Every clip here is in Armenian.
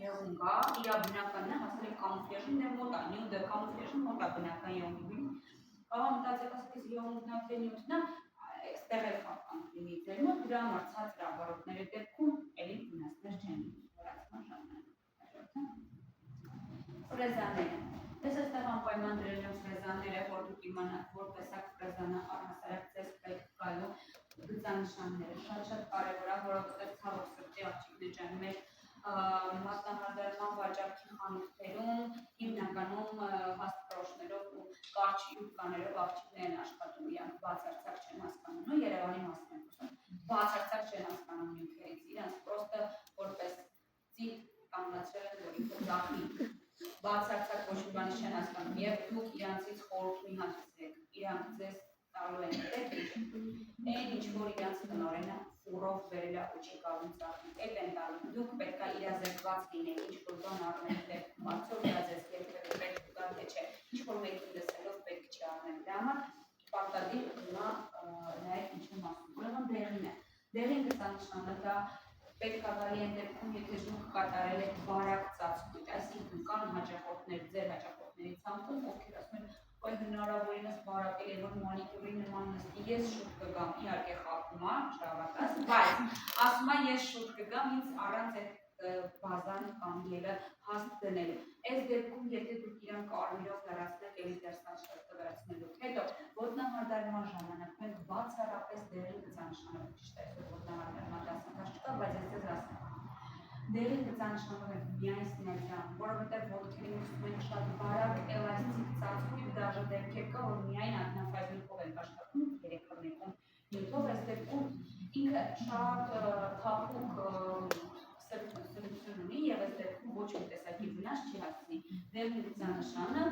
եղուն կա, իր բնականն է, հասել է կամուֆլյաժին, դե մոտ է, նյութը կամուֆլյաժին մոտ է բնական եղունգին։ Կարող մտածեք, ասեք, եղունգն է, թե նյութն է, այստեղ էլ խախտանք լինի ձեր մոտ, դրա համար ցածր ավարոտների դեպքում էլի վնասներ չեն լինի հեռացման ժամանակ։ Ֆրեզաները։ Ես այստեղ անպայման դրել եմ ֆրեզաները, որ դուք իմանաք, որ տեսակ ֆրեզանը առհասարակ ձեզ պետք գալու գծանշանները շատ կարևոր է, որովհետև ցավոք սրտի աղջիկներ ջան, մեր մատնահարդարման վաճառքի խանութներում հիմնականում հաստրոշներով ու կարճ յուբկաներով աղջիկներ են աշխատում, իրանք բացարձակ չեն հասկանում, ու Երևանի մասն են խոսում, բացարձակ չեն հասկանում նյութերից, իրանք պրոստը որպես ծիտ կանգնացրել են, որ ինքը ծախի, բացարձակ ոչ մի բանի չեն հասկանում, եւ դուք իրանցից խորհուրդ մի հատուցեք, իրանք ձեզ տալու են այն ինչ որ իրանց տնօրենը ֆուրով վերել է ու չի կարող ծախի, այդ են տալու, դուք պետք է իրազեկված լինեք, ինչ որ բան առնելու դեպքում, արդյոք իրազես երբևէ պետք կա թե չէ, ինչ որ մեկին լսելով պետք չի առնել, դրա համար պարտադիր հիմա նայեք ինչ եմ ասում, ուրեմն դեղին է, դեղին գծանշանը դա պետք է գալի այն դեպքում, եթե դուք կատարել եք բարակ ծածկույթ, այսինքն կան հաճախորդներ, ձեր հաճախորդների ցանկում, ովքեր ասում են, ոյ հնարավորինս բարակել է, որ մանիկյուրի նման նստի, ես շուտ կգամ, իհարկե խաղում է, շարավատաս, բայց ասում է ես շուտ կգամ, ինձ առանց այդ բազան կամ ելը հաստ դնելու։ Այս դեպքում, եթե դուք իրան կարմիրով հեռացնեք, էլի դերսանշանը վերացնելու։ Հետո ոտնահարդարման ժամանակ մենք բացառապես դեղին գծանշանով, ճիշտ է, ոտնահարդարման դասընթաց չկա, բայց ես ձեզ ասեմ։ Դեղին գծանշանով ենք միայն սնեզյան, որովհետև ոտքերի ուսում ենք շատ բարակ, էլաստիկ ծածկույթ, դաժե դեպքեր կա, որ միայն ակնաֆայբրիկով ենք աշխատում, երեքորնիկում նյութով, այս դեպքում ինքը շատ թափուկ սրություն ունի եւ այս դեպքում ոչ մի տեսակի վնաս չի հասցնի։ Դեղին գծանշանը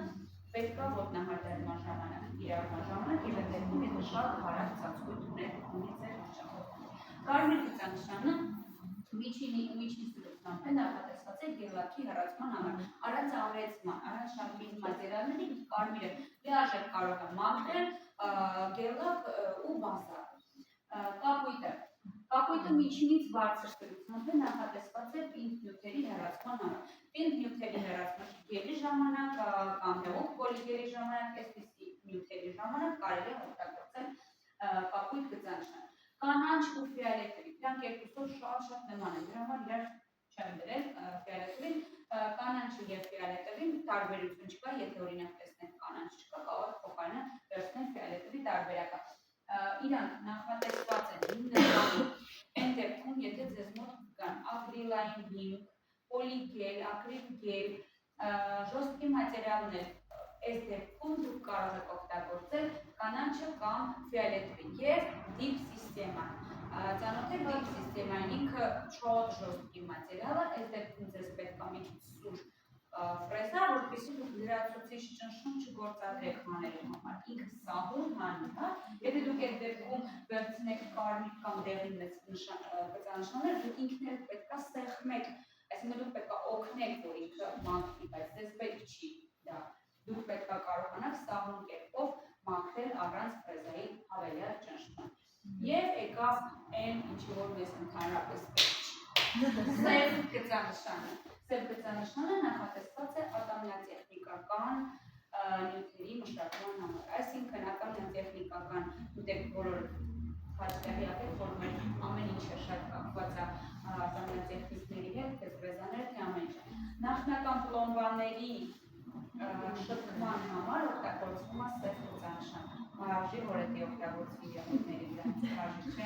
պետք է ոտնահարդարման ժամանակ, իրարման ժամանակ եւ այս դեպքում եթե շատ բարակ ծածկույթ ունի ձեր հաճախորդը։ Կարմիր գծանշանը միջին սրությամբ է նախատեսված է գելակի հեռացման համար, առանց ամրեցման, առանց շատ միշտ մատերիալների կարմիրը լիարժեք կարող է մաքրել գելակ ու բազա։ Կապույտը միջինից բարձր սրությամբ է նախատեսված է պինդ նյութերի հեռացման համար։ Պինդ նյութերի հեռացման գելի ժամանակ կամ հեղուկ պոլիգերի ժամանակ, այսպիսի նյութերի ժամանակ կարելի է օգտագործել կապույտ գծանշան։ Կանաչ ու ֆիալետովի, դրանք երկուսով շատ նման են, դրա համար իրար չեմ դրել ֆիալետովին, կանաչը եւ ֆիալետովին տարբերություն չկա, եթե օրինակ տեսնենք կանաչ չկա, կարող եք փոխարենը վերցնել ֆիալետովի տարբերակը։ Իրանք նախատեսված են հիմնականում այն դեպքում, եթե ձեզ մոտ կան ակրիլային հիմք, պոլիգել, ակրիլգել, ժոստկի մատերիալներ, այս դեպքում դուք կարող եք օգտագործել կանաչը կամ ֆիալետովին եւ դիպ սիստեման։ Ծանոթ եք դիպ սիստեմային, ինքը շատ ժոստկի մատերիալ է, այս դեպքում ձեզ պետք է մի քիչ սուր ֆրեզա, որպեսզի դուք լրացուցիչ ճնշում չգործադրեք հանելու համար։ Ինքը սահուն հանի, հա։ Եթե դուք այդ դեպքում վերցնեք կարմիր կամ դեղին գծանշաններ, դուք ինքներդ պետք է սեղմեք, այսինքն դուք պետք է օգնեք, որ ինքը մաքրի, բայց ձեզ պետք չի դա։ Դուք պետք է կարողանաք սահուն կերպով մաքրել առանց ֆրեզայի հավելյալ ճնշման։ Եվ եկավ այն, ինչը որ մեզ ընդհանրապես պետք չի։ Սև գծանշանը։ Սև գծանշանը նախատեսված է ատամնատեխնիկական նյութերի մշակման համար։ Այսինքն ատամնատեխնիկական նյութեր բոլոր հաճելի ատեք, որ մեր ամեն ինչը շատ կապված է ատամնատեխնիկների հետ, թե ֆրեզաները, թե ամեն ինչը։ Նախնական պլոմբաների շփման համար օգտագործվում է սև գծանշան։ Հարժի, որ դա օգտագործվի եղունգների վրա, հարժի չէ։